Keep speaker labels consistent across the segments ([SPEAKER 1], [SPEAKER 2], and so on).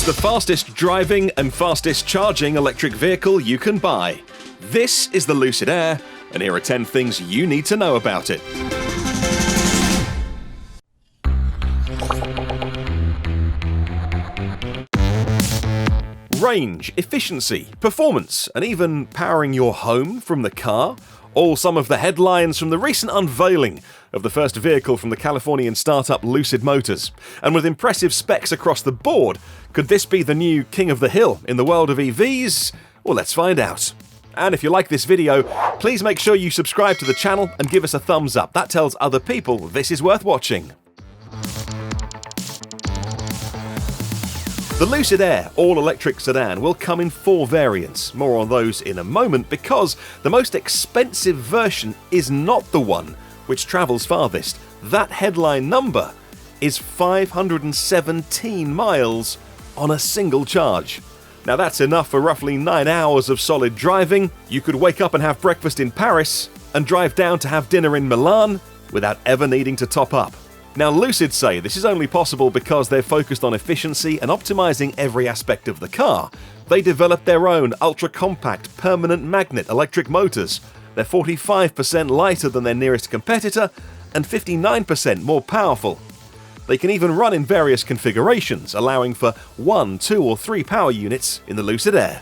[SPEAKER 1] It's the fastest driving and fastest charging electric vehicle you can buy. This is the Lucid Air, and here are 10 things you need to know about it. Range, efficiency, performance, and even powering your home from the car? All some of the headlines from the recent unveiling of the first vehicle from the Californian startup Lucid Motors. And with impressive specs across the board, could this be the new king of the hill in the world of EVs? Well, let's find out. And if you like this video, please make sure you subscribe to the channel and give us a thumbs up. That tells other people this is worth watching. The Lucid Air all-electric sedan will come in 4 variants. More on those in a moment, because the most expensive version is not the one which travels farthest. That headline number is 517 miles on a single charge. Now that's enough for roughly 9 hours of solid driving. You could wake up and have breakfast in Paris and drive down to have dinner in Milan without ever needing to top up. Now, Lucid say this is only possible because they're focused on efficiency and optimizing every aspect of the car. They developed their own ultra-compact permanent magnet electric motors. They're 45% lighter than their nearest competitor and 59% more powerful. They can even run in various configurations, allowing for 1, 2, or 3 power units in the Lucid Air.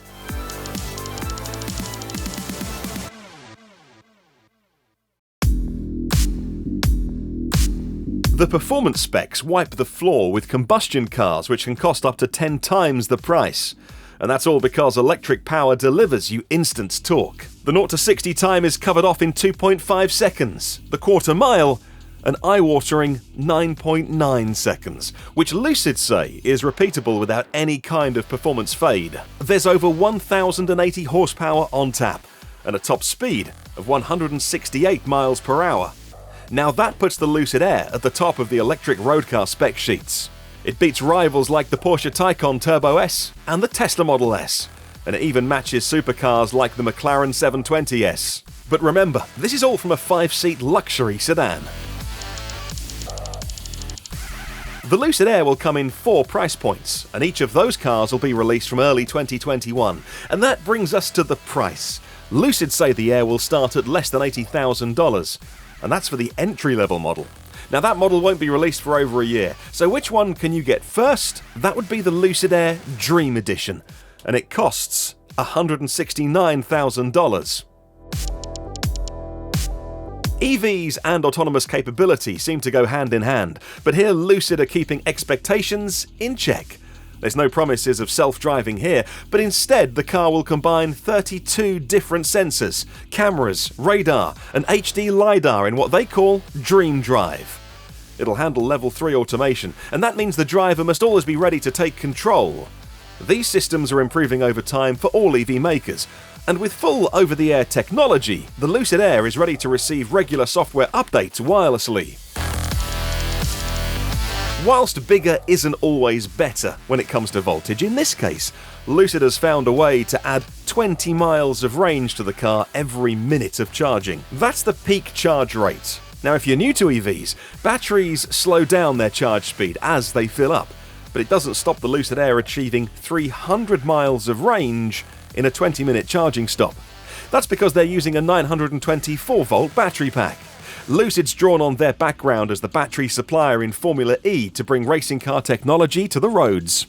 [SPEAKER 1] The performance specs wipe the floor with combustion cars, which can cost up to 10 times the price. And that's all because electric power delivers you instant torque. The 0 to 60 time is covered off in 2.5 seconds. The quarter mile, an eye-watering 9.9 seconds, which Lucid say is repeatable without any kind of performance fade. There's over 1,080 horsepower on tap, and a top speed of 168 miles per hour. Now that puts the Lucid Air at the top of the electric road car spec sheets. It beats rivals like the Porsche Taycan Turbo S and the Tesla Model S, and it even matches supercars like the McLaren 720S. But remember, this is all from a 5-seat luxury sedan. The Lucid Air will come in 4 price points, and each of those cars will be released from early 2021. And that brings us to the price. Lucid say the Air will start at less than $80,000. And that's for the entry-level model. Now that model won't be released for over a year, so which one can you get first? That would be the Lucid Air Dream Edition, and it costs $169,000. EVs and autonomous capability seem to go hand in hand, but here Lucid are keeping expectations in check. There's no promises of self-driving here, but instead the car will combine 32 different sensors, cameras, radar, and HD LiDAR in what they call Dream Drive. It'll handle level 3 automation, and that means the driver must always be ready to take control. These systems are improving over time for all EV makers, and with full over-the-air technology, the Lucid Air is ready to receive regular software updates wirelessly. Whilst bigger isn't always better when it comes to voltage, in this case, Lucid has found a way to add 20 miles of range to the car every minute of charging. That's the peak charge rate. Now, if you're new to EVs, batteries slow down their charge speed as they fill up, but it doesn't stop the Lucid Air achieving 300 miles of range in a 20-minute charging stop. That's because they're using a 924-volt battery pack. Lucid's drawn on their background as the battery supplier in Formula E to bring racing car technology to the roads.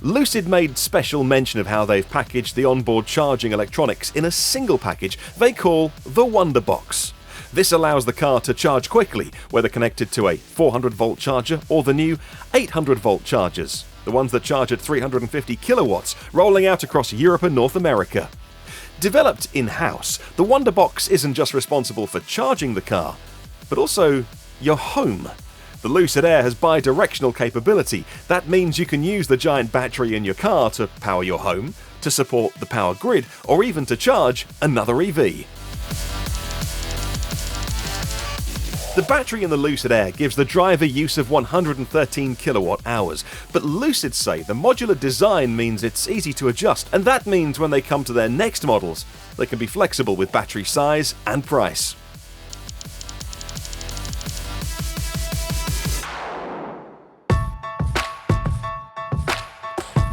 [SPEAKER 1] Lucid made special mention of how they've packaged the onboard charging electronics in a single package they call the Wonderbox. This allows the car to charge quickly, whether connected to a 400-volt charger or the new 800-volt chargers, the ones that charge at 350 kilowatts, rolling out across Europe and North America. Developed in-house, the Wonderbox isn't just responsible for charging the car, but also your home. The Lucid Air has bi-directional capability. That means you can use the giant battery in your car to power your home, to support the power grid, or even to charge another EV. The battery in the Lucid Air gives the driver use of 113 kilowatt hours, but Lucid say the modular design means it's easy to adjust, and that means when they come to their next models, they can be flexible with battery size and price.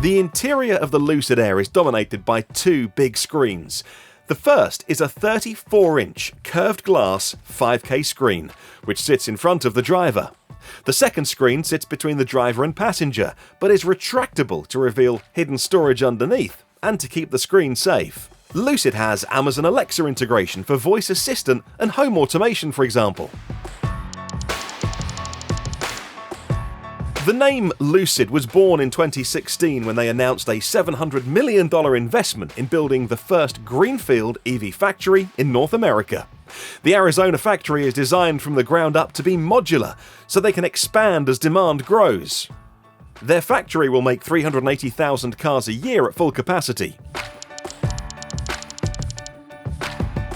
[SPEAKER 1] The interior of the Lucid Air is dominated by two big screens. The first is a 34-inch curved glass 5K screen, which sits in front of the driver. The second screen sits between the driver and passenger, but is retractable to reveal hidden storage underneath and to keep the screen safe. Lucid has Amazon Alexa integration for voice assistant and home automation, for example. The name Lucid was born in 2016 when they announced a $700 million investment in building the first greenfield EV factory in North America. The Arizona factory is designed from the ground up to be modular, so they can expand as demand grows. Their factory will make 380,000 cars a year at full capacity.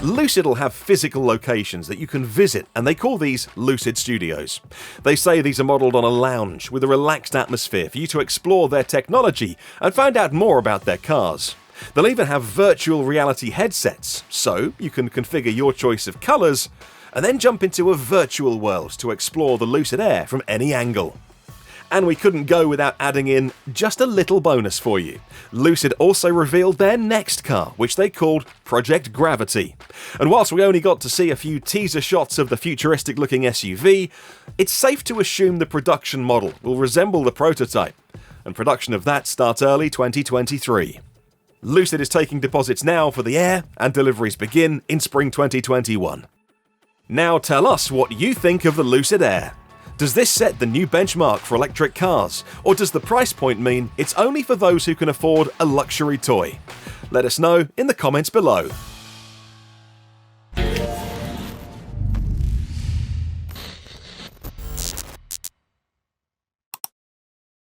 [SPEAKER 1] Lucid will have physical locations that you can visit, and they call these Lucid Studios. They say these are modelled on a lounge with a relaxed atmosphere for you to explore their technology and find out more about their cars. They'll even have virtual reality headsets, so you can configure your choice of colours and then jump into a virtual world to explore the Lucid Air from any angle. And we couldn't go without adding in just a little bonus for you. Lucid also revealed their next car, which they called Project Gravity. And whilst we only got to see a few teaser shots of the futuristic-looking SUV, it's safe to assume the production model will resemble the prototype, and production of that starts early 2023. Lucid is taking deposits now for the Air, and deliveries begin in spring 2021. Now tell us what you think of the Lucid Air. Does this set the new benchmark for electric cars, or does the price point mean it's only for those who can afford a luxury toy? Let us know in the comments below.